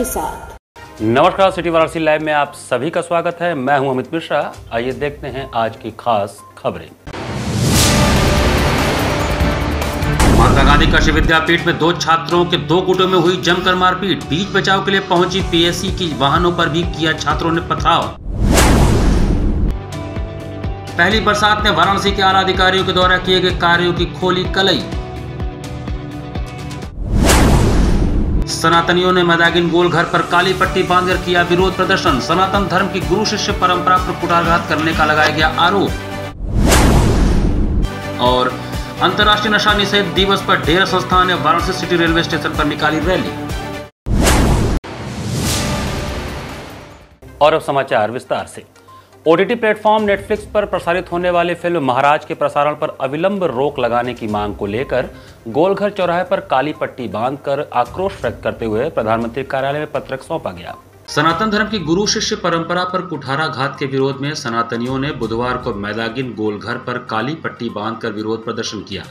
के साथ। नमस्कार, सिटी वाराणसी लाइव में आप सभी का स्वागत है। मैं हूं अमित मिश्रा। आइए देखते हैं आज की खास खबरें। महात्मा गांधी कृषि विद्यापीठ में 2 छात्रों के 2 गुटों में हुई जमकर मारपीट। बीच बचाव के लिए पहुंची पीएससी की वाहनों पर भी किया छात्रों ने पथराव। पहली बरसात ने वाराणसी के आला अधिकारियों के द्वारा किए गए कार्यों की खोली कलई। सनातनियों ने मैदागिन गोलघर पर काली पट्टी बांधकर किया विरोध प्रदर्शन। सनातन धर्म की गुरु शिष्य परंपरा पर कुठाराघात करने का लगाया गया आरोप। और अंतर्राष्ट्रीय नशा निषेध दिवस पर ढेर संस्थान ने वाराणसी सिटी रेलवे स्टेशन पर निकाली रैली। और अब समाचार विस्तार से। ओटीटी प्लेटफॉर्म नेटफ्लिक्स पर प्रसारित होने वाली फिल्म महाराज के प्रसारण पर अविलंब रोक लगाने की मांग को लेकर गोलघर चौराहे पर काली पट्टी बांधकर आक्रोश व्यक्त करते हुए प्रधानमंत्री कार्यालय में पत्रक सौंपा गया। सनातन धर्म की गुरु शिष्य परंपरा पर कुठाराघात के विरोध में सनातनियों ने बुधवार को मैदागिन गोलघर पर काली पट्टी बांधकर विरोध प्रदर्शन किया।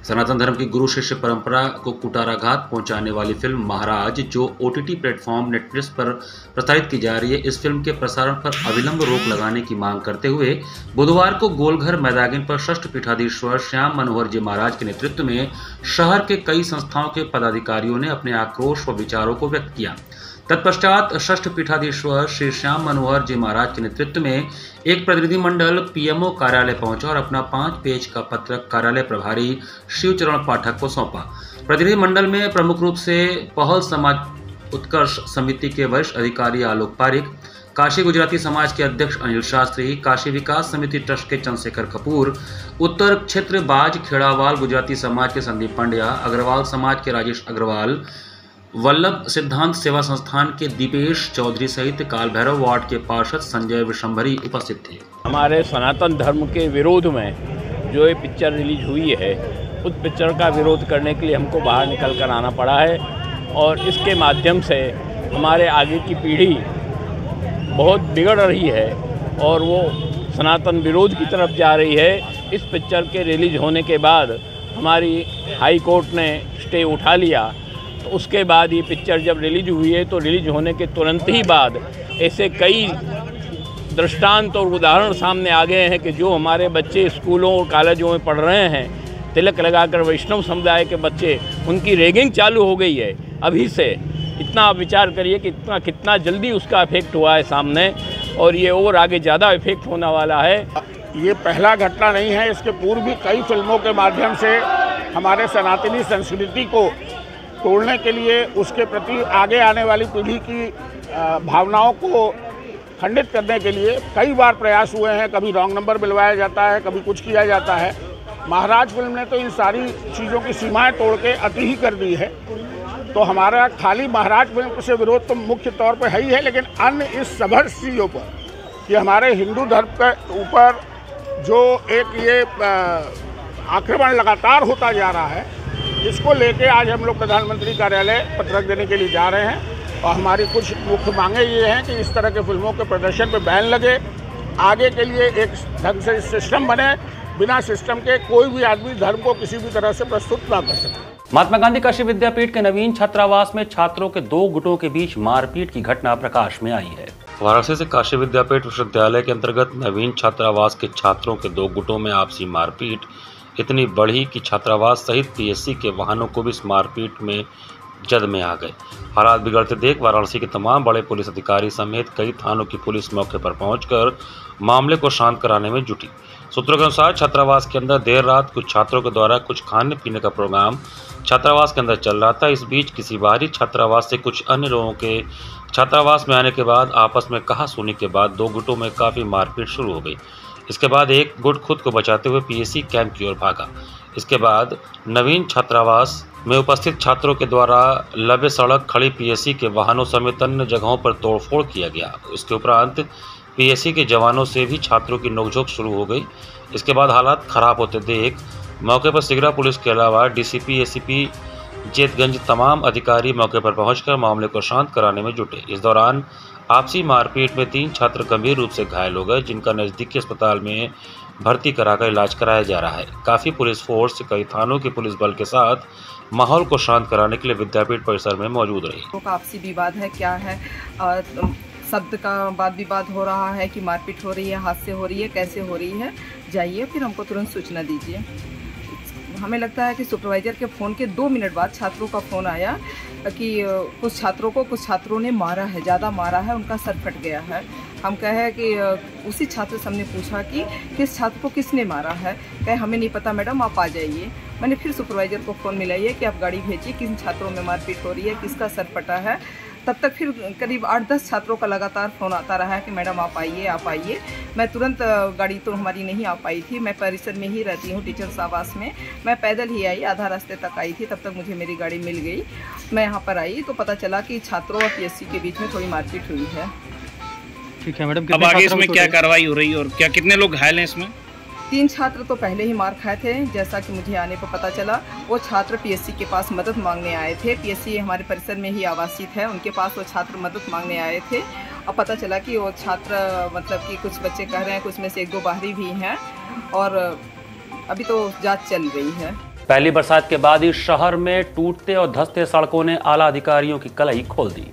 सनातन धर्म की गुरु शिष्य परंपरा को कुठाराघात पहुंचाने वाली फिल्म महाराज, जो ओटीटी प्लेटफॉर्म नेटफ्लिक्स पर प्रसारित की जा रही है, इस फिल्म के प्रसारण पर अविलंब रोक लगाने की मांग करते हुए बुधवार को गोलघर मैदागिन पर षष्ठ पीठाधीश्वर श्याम मनोहर जी महाराज के नेतृत्व में शहर के कई संस्थाओं के पदाधिकारियों ने अपने आक्रोश व विचारों को व्यक्त किया। तत्पश्चात षष्ठ पीठाधीश्वर श्री श्याम मनोहर जी महाराज के नेतृत्व में एक प्रतिनिधिमंडल पीएमओ कार्यालय पहुंचा और अपना 5 पेज का पत्रक कार्यालय प्रभारी शिवचरण पाठक को सौंपा। प्रतिनिधिमंडल में प्रमुख रूप से पहल समाज उत्कर्ष समिति के वरिष्ठ अधिकारी आलोक पारिक, काशी गुजराती समाज के अध्यक्ष अनिल शास्त्री, काशी विकास समिति ट्रस्ट के चंद्रशेखर कपूर, उत्तर क्षेत्र बाज खेड़ावाल गुजराती समाज के संदीप पांड्या, अग्रवाल समाज के राजेश अग्रवाल, वल्लभ सिद्धांत सेवा संस्थान के दीपेश चौधरी सहित काल भैरव वार्ड के पार्षद संजय विशंभरी उपस्थित थे। हमारे सनातन धर्म के विरोध में जो ये पिक्चर रिलीज हुई है, उस पिक्चर का विरोध करने के लिए हमको बाहर निकल कर आना पड़ा है और इसके माध्यम से हमारे आगे की पीढ़ी बहुत बिगड़ रही है और वो सनातन विरोध की तरफ जा रही है। इस पिक्चर के रिलीज होने के बाद हमारी हाई कोर्ट ने स्टे उठा लिया। तो उसके बाद ये पिक्चर जब रिलीज हुई है तो रिलीज होने के तुरंत ही बाद ऐसे कई दृष्टांत और उदाहरण सामने आ गए हैं कि जो हमारे बच्चे स्कूलों और कॉलेजों में पढ़ रहे हैं, तिलक लगाकर वैष्णव समुदाय के बच्चे, उनकी रैगिंग चालू हो गई है अभी से। इतना आप विचार करिए कि कितना जल्दी उसका इफेक्ट हुआ है सामने और ये और आगे ज़्यादा इफेक्ट होने वाला है। ये पहला घटना नहीं है, इसके पूर्व भी कई फिल्मों के माध्यम से हमारे सनातनी संस्कृति को तोड़ने के लिए, उसके प्रति आगे आने वाली पीढ़ी की भावनाओं को खंडित करने के लिए कई बार प्रयास हुए हैं। कभी रॉन्ग नंबर बुलवाया जाता है, कभी कुछ किया जाता है। महाराज फिल्म ने तो इन सारी चीज़ों की सीमाएं तोड़ के अति ही कर दी है। तो हमारा खाली महाराज फिल्म से विरोध तो मुख्य तौर पर है ही है, लेकिन अन्य इस सभर चीज़ों पर कि हमारे हिंदू धर्म के ऊपर जो एक ये आक्रमण लगातार होता जा रहा है, इसको लेके आज हम लोग प्रधानमंत्री कार्यालय पत्रक देने के लिए जा रहे हैं। और हमारी कुछ मुख्य मांगे ये हैं कि इस तरह के फिल्मों के प्रदर्शन पर बैन लगे, आगे के लिए एक ढंग से सिस्टम बने, बिना सिस्टम के कोई भी आदमी धर्म को किसी भी तरह से प्रस्तुत ना कर सके। महात्मा गांधी कृषि विद्यापीठ के नवीन छात्रावास में छात्रों के 2 गुटों के बीच मारपीट की घटना प्रकाश में आई है। वाराणसी से काशी विद्यापीठ विश्वविद्यालय के अंतर्गत नवीन छात्रावास के छात्रों के 2 गुटों में आपसी मारपीट इतनी बढ़ी कि छात्रावास सहित पीएससी के वाहनों को भी इस मारपीट में जद में आ गए। हालात बिगड़ते देख वाराणसी के तमाम बड़े पुलिस अधिकारी समेत कई थानों की पुलिस मौके पर पहुंचकर मामले को शांत कराने में जुटी। सूत्रों के अनुसार छात्रावास के अंदर देर रात कुछ छात्रों के द्वारा कुछ खाने पीने का प्रोग्राम छात्रावास के अंदर चल रहा था। इस बीच किसी बाहरी छात्रावास से कुछ अन्य लोगों के छात्रावास में आने के बाद आपस में कहा-सुनी के बाद 2 गुटों में काफ़ी मारपीट शुरू हो गई। इसके बाद एक गुट खुद को बचाते हुए पीएससी कैंप की ओर भागा। इसके बाद नवीन छात्रावास में उपस्थित छात्रों के द्वारा लबे सड़क खड़ी पीएससी के वाहनों समेत अन्य जगहों पर तोड़फोड़ किया गया। इसके उपरांत पीएससी के जवानों से भी छात्रों की नोकझोंक शुरू हो गई। इसके बाद हालात खराब होते देख मौके पर सिगरा पुलिस के अलावा डीसीपी, एसीपी, जेतगंज तमाम अधिकारी मौके पर पहुंचकर मामले को शांत कराने में जुटे। इस दौरान आपसी मारपीट में 3 छात्र गंभीर रूप से घायल हो गए, जिनका नजदीकी अस्पताल में भर्ती कराकर इलाज कराया जा रहा है। काफी पुलिस फोर्स कई थानों के पुलिस बल के साथ माहौल को शांत कराने के लिए विद्यापीठ परिसर में मौजूद रही। आपसी विवाद है, क्या है, शब्द का वाद विवाद हो रहा है कि मारपीट हो रही है, हादसे हो रही है, कैसे हो रही है, जाइए फिर हमको तुरंत सूचना दीजिए। हमें लगता है कि सुपरवाइज़र के फ़ोन के 2 मिनट बाद छात्रों का फ़ोन आया कि कुछ छात्रों ने मारा है, ज़्यादा मारा है, उनका सर फट गया है। हम कहे कि उसी छात्र से हमने पूछा कि किस छात्र को किसने मारा है। कहे हमें नहीं पता मैडम, आप आ जाइए। मैंने फिर सुपरवाइज़र को फ़ोन मिलाइए कि आप गाड़ी भेजिए, किन छात्रों में मारपीट हो रही है, किसका सर फटा है। तब तक फिर करीब 8-10 छात्रों का लगातार फ़ोन आता रहा है कि मैडम आप आइए, आप आइए। मैं तुरंत, गाड़ी तो हमारी नहीं आ पाई थी, मैं परिसर में ही रहती हूँ टीचर्स आवास में, मैं पैदल ही आई, आधा रास्ते तक आई थी, तब तक मुझे मेरी गाड़ी मिल गई। मैं यहाँ पर आई तो पता चला कि छात्रों और पीएससी के बीच में थोड़ी मारपीट हुई है। ठीक है मैडम, अब आगे इसमें क्या कार्रवाई हो रही है और क्या कितने लोग घायल हैं इसमें? 3 छात्र तो पहले ही मार खाए थे, जैसा कि मुझे आने पर पता चला। वो छात्र पीएससी के पास मदद मांगने आए थे। पीएससी हमारे परिसर में ही आवासित है, उनके पास वो छात्र मदद मांगने आए थे। और पता चला कि वो छात्र, मतलब कि कुछ बच्चे कह रहे हैं, कुछ में से 1-2 बाहरी भी हैं और अभी तो जांच चल रही है। पहली बरसात के बाद ही शहर में टूटते और धंसते सड़कों ने आला अधिकारियों की कलाई खोल दी।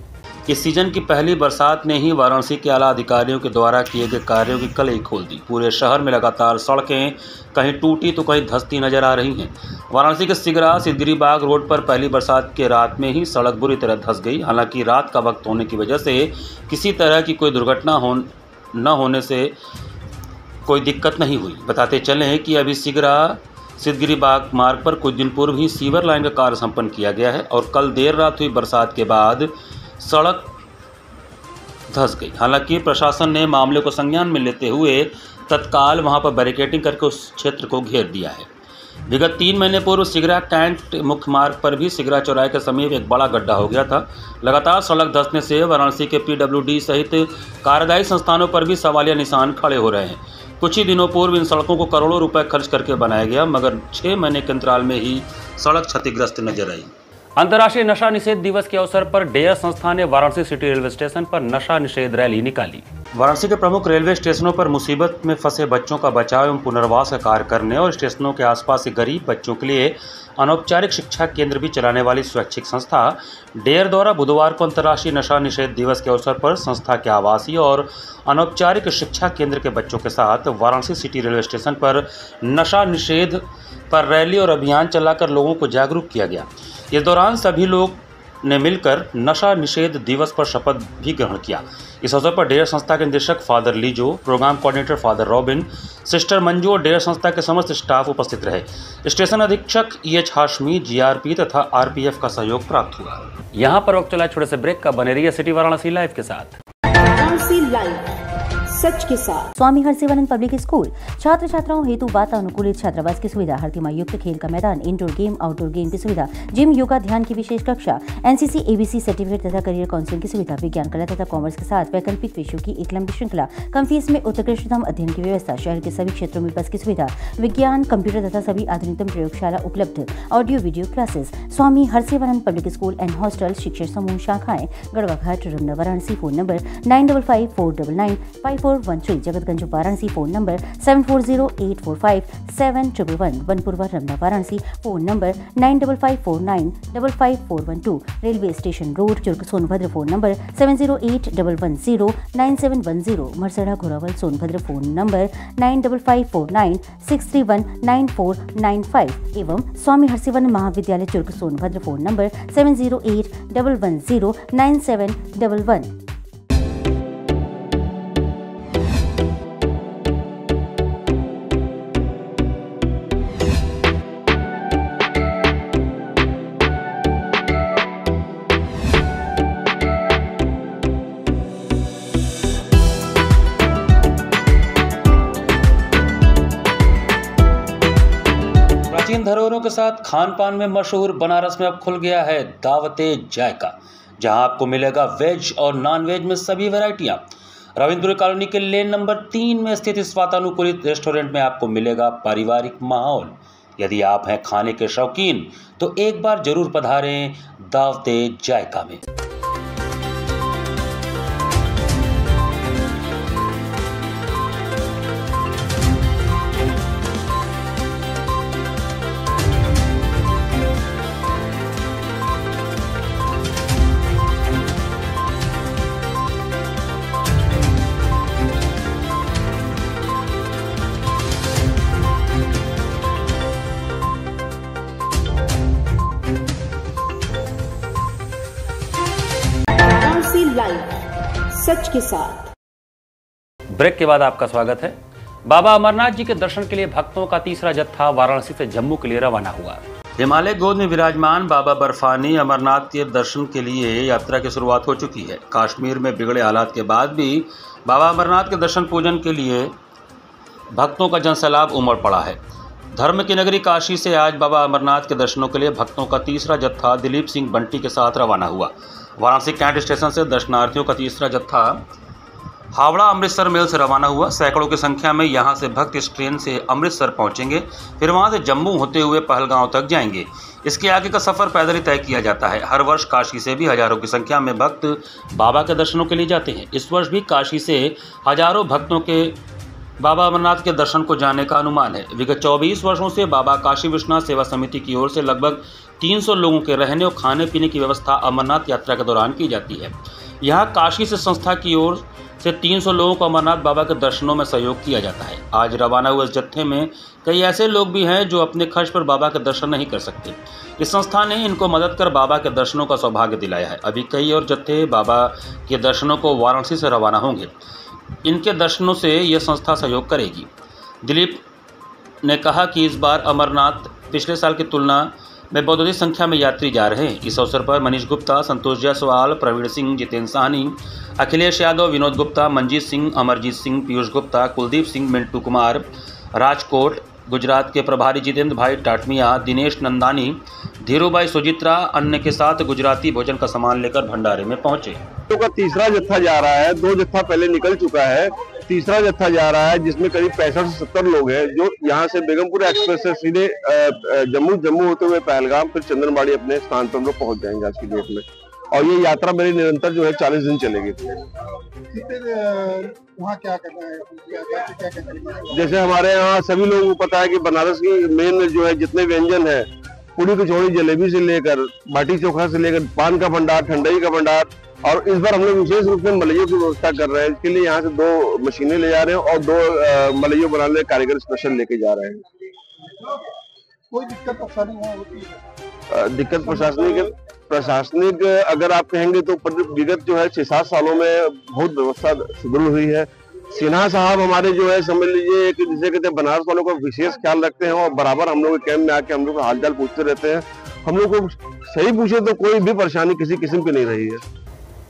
इस सीजन की पहली बरसात ने ही वाराणसी के आला अधिकारियों के द्वारा किए गए कार्यों की कलई खोल दी। पूरे शहर में लगातार सड़कें कहीं टूटी तो कहीं धंसती नजर आ रही हैं। वाराणसी के सिगरा सिद्धगिरीबाग रोड पर पहली बरसात के रात में ही सड़क बुरी तरह धंस गई। हालांकि रात का वक्त होने की वजह से किसी तरह की कोई दुर्घटना न होने से कोई दिक्कत नहीं हुई। बताते चलें कि अभी सिगरा सिद्धगिरीबाग मार्ग पर कुछ दिन पूर्व ही सीवर लाइन का कार्य संपन्न किया गया है और कल देर रात हुई बरसात के बाद सड़क धंस गई। हालांकि प्रशासन ने मामले को संज्ञान में लेते हुए तत्काल वहां पर बैरिकेडिंग करके उस क्षेत्र को घेर दिया है। विगत 3 महीने पूर्व सिगरा कैंट मुख्य मार्ग पर भी सिगरा चौराहे के समीप एक बड़ा गड्ढा हो गया था। लगातार सड़क धंसने से वाराणसी के PWD सहित कार्यदायी संस्थानों पर भी सवालिया निशान खड़े हो रहे हैं। कुछ ही दिनों पूर्व इन सड़कों को करोड़ों रुपए खर्च करके बनाया गया, मगर 6 महीने के अंतराल में ही सड़क क्षतिग्रस्त नजर आई। अंतर्राष्ट्रीय नशा निषेध दिवस के अवसर पर डेयर संस्था ने वाराणसी सिटी रेलवे स्टेशन पर नशा निषेध रैली निकाली। वाराणसी के प्रमुख रेलवे स्टेशनों पर मुसीबत में फंसे बच्चों का बचाव एवं पुनर्वास का कार्य करने और स्टेशनों के आसपास के गरीब बच्चों के लिए अनौपचारिक शिक्षा केंद्र भी चलाने वाली स्वैच्छिक संस्था डेयर द्वारा बुधवार को अंतर्राष्ट्रीय नशा निषेध दिवस के अवसर पर संस्था के आवासीय और अनौपचारिक शिक्षा केंद्र के बच्चों के साथ वाराणसी सिटी रेलवे स्टेशन पर नशा निषेध पर रैली और अभियान चलाकर लोगों को जागरूक किया गया। इस दौरान सभी लोग ने मिलकर नशा निषेध दिवस पर शपथ भी ग्रहण किया। इस अवसर पर डेयर संस्था के निदेशक father Lijo, programme coordinator father Robin, sister Manju और डेयर संस्था के समस्त स्टाफ उपस्थित रहे। स्टेशन अधीक्षक EH हाशमी, GRP तथा RPF का सहयोग प्राप्त हुआ। यहाँ पर वक्त चला छोटे से ब्रेक का, बने रहिए सिटी वाराणसी लाइव के साथ। वाराणसी लाइव सच के साथ। स्वामी हरसिवानंद पब्लिक स्कूल छात्र छात्राओं हेतु वातानुकूलित छात्रावास की सुविधा, हर युक्त खेल का मैदान, इंडोर गेम आउटडोर गेम की सुविधा, जिम, योगा, ध्यान की विशेष कक्षा, NCC ABC सर्टिफिकेट तथा करियर काउंसलिंग की सुविधा, विज्ञान कला तथा कॉमर्स के साथ वैकल्पिक विषयों की एक लंबी श्रृंखला, कम फीस में उत्कृष्टतम अध्ययन की व्यवस्था, शहर के सभी क्षेत्रों में बस की सुविधा, विज्ञान, कंप्यूटर तथा सभी आधुनिकतम प्रयोगशाला उपलब्ध, audio video classes. Swami Harsivanand public school and hostel, शिक्षण समूह शाखाएं Garhwa Ghat, Ramna, Varanasi. Phone number 9554995413, Jagatganj Varanasi. Phone number 7408457111, Banpurwa, Ramna, Varanasi. Phone number 9554955412, railway station road, Churk, Sonbhadra. Phone number 7081109710, Marsada, Ghorawal, Sonbhadra. Phone number 955496319495 एवं स्वामी हरसिवानंद महाविद्यालय चुर्क, सोनभद्र। Phone number 7081109711। प्राचीन धरोहरों के साथ खान पान में मशहूर बनारस में अब खुल गया है दावते जायका, जहां आपको मिलेगा वेज और नॉन वेज में सभी वैरायटियां। रविंद्रपुरी कॉलोनी के लेन नंबर 3 में स्थित इस वातानुकूलित रेस्टोरेंट में आपको मिलेगा पारिवारिक माहौल। यदि आप हैं खाने के शौकीन तो एक बार जरूर पधारें दावते जायका में। के साथ। ब्रेक के बाद आपका स्वागत है। बाबा अमरनाथ जी के दर्शन के लिए भक्तों का तीसरा जत्था वाराणसी से जम्मू के लिए रवाना हुआ। हिमालय गोद में विराजमान बाबा बर्फानी अमरनाथ के दर्शन के लिए यात्रा की शुरुआत हो चुकी है। कश्मीर में बिगड़े हालात के बाद भी बाबा अमरनाथ के दर्शन पूजन के लिए भक्तों का जनसैलाब उमड़ पड़ा है। धर्म की नगरी काशी से आज बाबा अमरनाथ के दर्शनों के लिए भक्तों का तीसरा जत्था दिलीप सिंह बंटी के साथ रवाना हुआ। वाराणसी कैंट स्टेशन से दर्शनार्थियों का तीसरा जत्था हावड़ा अमृतसर मेल से रवाना हुआ। सैकड़ों की संख्या में यहां से भक्त इस ट्रेन से अमृतसर पहुंचेंगे, फिर वहां से जम्मू होते हुए पहलगांव तक जाएंगे। इसके आगे का सफ़र पैदल ही तय किया जाता है। हर वर्ष काशी से भी हजारों की संख्या में भक्त बाबा के दर्शनों के लिए जाते हैं। इस वर्ष भी काशी से हजारों भक्तों के बाबा अमरनाथ के दर्शन को जाने का अनुमान है। विगत 24 वर्षों से बाबा काशी विश्वनाथ सेवा समिति की ओर से लगभग 300 लोगों के रहने और खाने पीने की व्यवस्था अमरनाथ यात्रा के दौरान की जाती है। यहाँ काशी से संस्था की ओर से 300 लोगों को अमरनाथ बाबा के दर्शनों में सहयोग किया जाता है। आज रवाना हुए इस जत्थे में कई ऐसे लोग भी हैं जो अपने खर्च पर बाबा के दर्शन नहीं कर सकते। इस संस्था ने इनको मदद कर बाबा के दर्शनों का सौभाग्य दिलाया है। अभी कई और जत्थे बाबा के दर्शनों को वाराणसी से रवाना होंगे। इनके दर्शनों से यह संस्था सहयोग करेगी। दिलीप ने कहा कि इस बार अमरनाथ पिछले साल की तुलना में बहुत अधिक संख्या में यात्री जा रहे हैं। इस अवसर पर मनीष गुप्ता, संतोष जायसवाल, प्रवीण सिंह, जितेंद्र साहनी, अखिलेश यादव, विनोद गुप्ता, मंजीत सिंह, अमरजीत सिंह, पीयूष गुप्ता, कुलदीप सिंह, मिंटू कुमार, राजकोट, गुजरात के प्रभारी जितेंद्र भाई टाटमिया, दिनेश नंदानी, धीरूभाई सुजित्रा अन्य के साथ गुजराती भोजन का सामान लेकर भंडारे में पहुंचे। का तीसरा जत्था जा रहा है। 2 जत्था पहले निकल चुका है, तीसरा जत्था जा रहा है जिसमें करीब 65 से 70 लोग हैं जो यहाँ से बेगमपुर एक्सप्रेस से सीधे जम्मू होते हुए पहलगाम फिर चंदनबाड़ी अपने स्थान पर हम लोग पहुंच जाएंगे आज की डेट में। और ये यात्रा मेरी निरंतर जो है 40 दिन चलेगी। वहाँ क्या करना है, क्या जैसे हमारे यहाँ सभी लोगों को पता है कि बनारस की मेन जो है जितने व्यंजन है, पूरी कचौड़ी जलेबी से लेकर बाटी चोखा से लेकर पान का भंडार, ठंडाई का भंडार, और इस बार हम लोग विशेष रूप से मलइयों की व्यवस्था कर रहे हैं। इसके लिए यहाँ से 2 मशीनें ले जा रहे हैं और 2 मलइयों बनाने वाले कारीगर स्पेशल लेके जा रहे हैं। कोई दिक्कत परेशानी होती है? दिक्कत प्रशासनिक अगर आप कहेंगे तो विगत जो है 6-7 सालों में बहुत व्यवस्था सुदृढ़ हुई है। सिन्हा साहब हमारे जो है समझ लीजिए कि जिसे कहते हैं बनारस वालों का विशेष ख्याल रखते हैं और बराबर हम लोग के कैंप में आके हम लोग का हालचाल पूछते रहते हैं। हम लोग को सही पूछे तो कोई भी परेशानी किसी किस्म की नहीं रही है।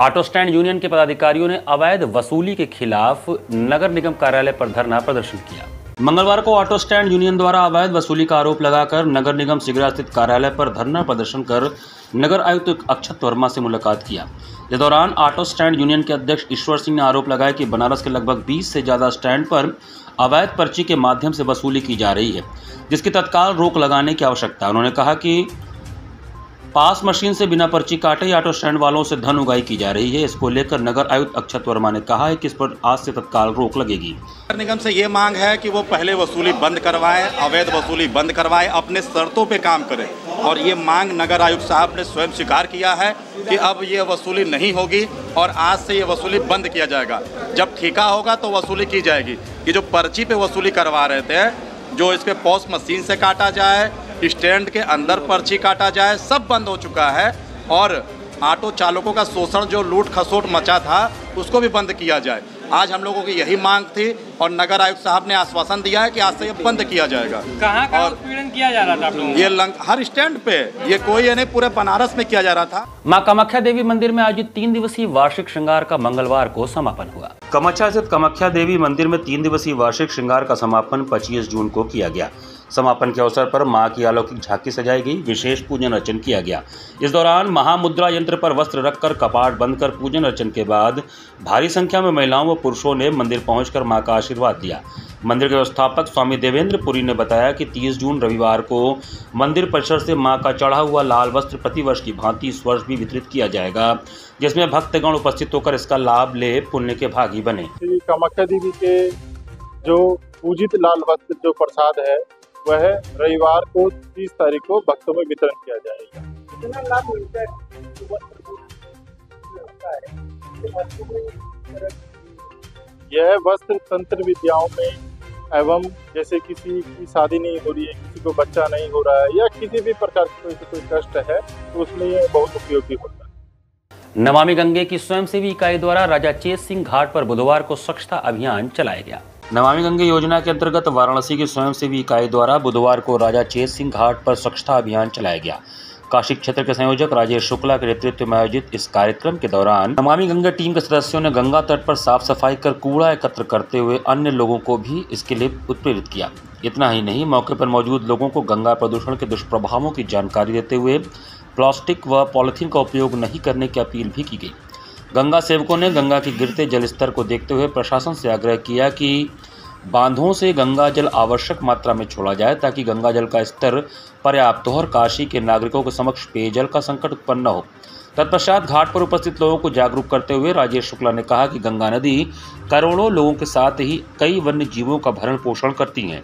ऑटो स्टैंड यूनियन के पदाधिकारियों ने अवैध वसूली के खिलाफ नगर निगम कार्यालय पर धरना प्रदर्शन किया। मंगलवार को ऑटो स्टैंड यूनियन द्वारा अवैध वसूली का आरोप लगाकर नगर निगम सिगरा स्थित कार्यालय पर धरना प्रदर्शन कर नगर आयुक्त अक्षत वर्मा से मुलाकात किया। इस दौरान ऑटो स्टैंड यूनियन के अध्यक्ष ईश्वर सिंह ने आरोप लगाया कि बनारस के लगभग 20 से ज्यादा स्टैंड पर अवैध पर्ची के माध्यम से वसूली की जा रही है, जिसकी तत्काल रोक लगाने की आवश्यकता है। उन्होंने कहा कि पास मशीन से बिना पर्ची काटे ऑटो स्टैंड वालों से धन उगाही की जा रही है। इसको लेकर नगर आयुक्त अक्षत वर्मा ने कहा है कि इस पर आज से तत्काल रोक लगेगी। नगर निगम से ये मांग है कि वो पहले वसूली बंद करवाएं, अवैध वसूली बंद करवाएं, अपने शर्तों पे काम करें। और ये मांग नगर आयुक्त साहब ने स्वयं स्वीकार किया है कि अब ये वसूली नहीं होगी और आज से ये वसूली बंद किया जाएगा। जब ठेका होगा तो वसूली की जाएगी। ये जो पर्ची पे वसूली करवा रहे थे, जो इसके पॉस मशीन से काटा जाए, स्टैंड के अंदर पर्ची काटा जाए, सब बंद हो चुका है। और ऑटो चालकों का शोषण जो लूट खसोट मचा था उसको भी बंद किया जाए। आज हम लोगों की यही मांग थी और नगर आयुक्त साहब ने आश्वासन दिया है कि आज से ये बंद किया जाएगा। कहाँ उत्पीड़न किया जा रहा था आप लोगों को? ये हर स्टैंड पे, ये कोई नहीं पूरे बनारस में किया जा रहा था। मां कामाख्या देवी मंदिर में आयोजित 3 दिवसीय वार्षिक श्रृंगार का मंगलवार को समापन हुआ। कामाख्या स्थित कामाख्या देवी मंदिर में 3 दिवसीय वार्षिक श्रृंगार का समापन 25 जून को किया गया। समापन के अवसर पर मां की अलौकिक झांकी सजाई गई, विशेष पूजन अर्चन किया गया। इस दौरान महामुद्रा यंत्र पर वस्त्र रखकर कपाट बंद कर पूजन अर्चन के बाद भारी संख्या में महिलाओं व पुरुषों ने मंदिर पहुंचकर मां का आशीर्वाद दिया। मंदिर के व्यवस्थापक स्वामी देवेंद्र पुरी ने बताया कि 30 जून रविवार को मंदिर परिसर से मां का चढ़ा हुआ लाल वस्त्र प्रतिवर्ष की भांति इस वर्ष भी वितरित किया जाएगा, जिसमें भक्तगण उपस्थित होकर इसका लाभ ले पुण्य के भागी बने। कामाख्या देवी के जो पूजित लाल वस्त्र जो प्रसाद है वह रविवार को 30 तारीख को भक्तों में वितरण किया जाएगा। कितना लाभ मिलता है? यह वस्त्र तंत्र विद्याओं में एवं जैसे किसी की शादी नहीं हो रही है, किसी को बच्चा नहीं हो रहा है या किसी भी प्रकार की कोई कष्ट है तो उसमें यह बहुत उपयोगी होता है। नमामि गंगे की स्वयंसेवी इकाई द्वारा राजा चेत सिंह घाट पर बुधवार को स्वच्छता अभियान चलाया गया। नमामि गंगे योजना के अंतर्गत वाराणसी की स्वयंसेवी इकाई द्वारा बुधवार को राजा चेत सिंह घाट पर स्वच्छता अभियान चलाया गया। काशी क्षेत्र के संयोजक राजेश शुक्ला के नेतृत्व में आयोजित इस कार्यक्रम के दौरान नमामि गंगे टीम के सदस्यों ने गंगा तट पर साफ सफाई कर कूड़ा एकत्र करते हुए अन्य लोगों को भी इसके लिए उत्प्रेरित किया। इतना ही नहीं, मौके पर मौजूद लोगों को गंगा प्रदूषण के दुष्प्रभावों की जानकारी देते हुए प्लास्टिक व पॉलिथीन का उपयोग नहीं करने की अपील भी की गई। गंगा सेवकों ने गंगा के गिरते जल स्तर को देखते हुए प्रशासन से आग्रह किया कि बांधों से गंगा जल आवश्यक मात्रा में छोड़ा जाए ताकि गंगा जल का स्तर पर्याप्त हो और काशी के नागरिकों के समक्ष पेयजल का संकट उत्पन्न न हो। तत्पश्चात घाट पर उपस्थित लोगों को जागरूक करते हुए राजेश शुक्ला ने कहा कि गंगा नदी करोड़ों लोगों के साथ ही कई वन्य जीवों का भरण पोषण करती है,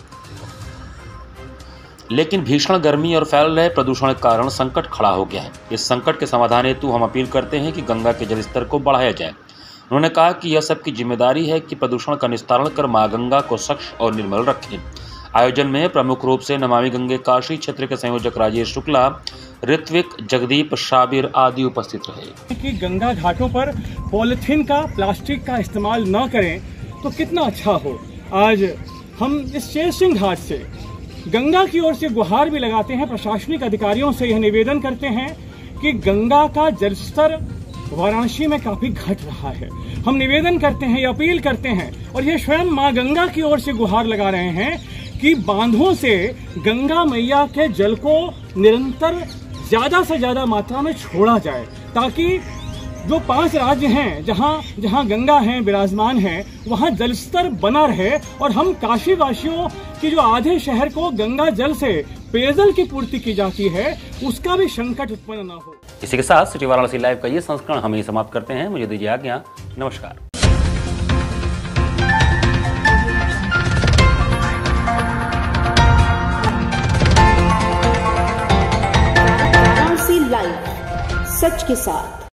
लेकिन भीषण गर्मी और फैल रहे प्रदूषण के कारण संकट खड़ा हो गया है। इस संकट के समाधान हेतु हम अपील करते हैं कि गंगा के जल स्तर को बढ़ाया जाए। उन्होंने कहा कि यह सबकी जिम्मेदारी है कि प्रदूषण का निस्तारण कर मां गंगा को स्वच्छ और निर्मल रखें। आयोजन में प्रमुख रूप से नमामि गंगे काशी क्षेत्र के संयोजक राजेश शुक्ला, ऋत्विक, जगदीप, शाबिर आदि उपस्थित रहे। कि गंगा घाटों पर पॉलिथीन का, प्लास्टिक का इस्तेमाल न करें तो कितना अच्छा हो। आज हम इस चेत सिंह घाट से गंगा की ओर से गुहार भी लगाते हैं, प्रशासनिक अधिकारियों से यह निवेदन करते हैं कि गंगा का जल स्तर वाराणसी में काफी घट रहा है। हम निवेदन करते हैं, अपील करते हैं और ये स्वयं मां गंगा की ओर से गुहार लगा रहे हैं कि बांधों से गंगा मैया के जल को निरंतर ज्यादा से ज्यादा मात्रा में छोड़ा जाए ताकि जो 5 राज्य हैं जहां गंगा हैं विराजमान हैं वहां जल स्तर बना रहे और हम काशी वासियों की जो आधे शहर को गंगा जल से पेयजल की पूर्ति की जाती है उसका भी संकट उत्पन्न न हो। इसी के साथ सिटी वाराणसी लाइव का ये संस्करण हम ही समाप्त करते हैं। मुझे दीजिए आज्ञा। नमस्कार। वाराणसी लाइव, सच के साथ।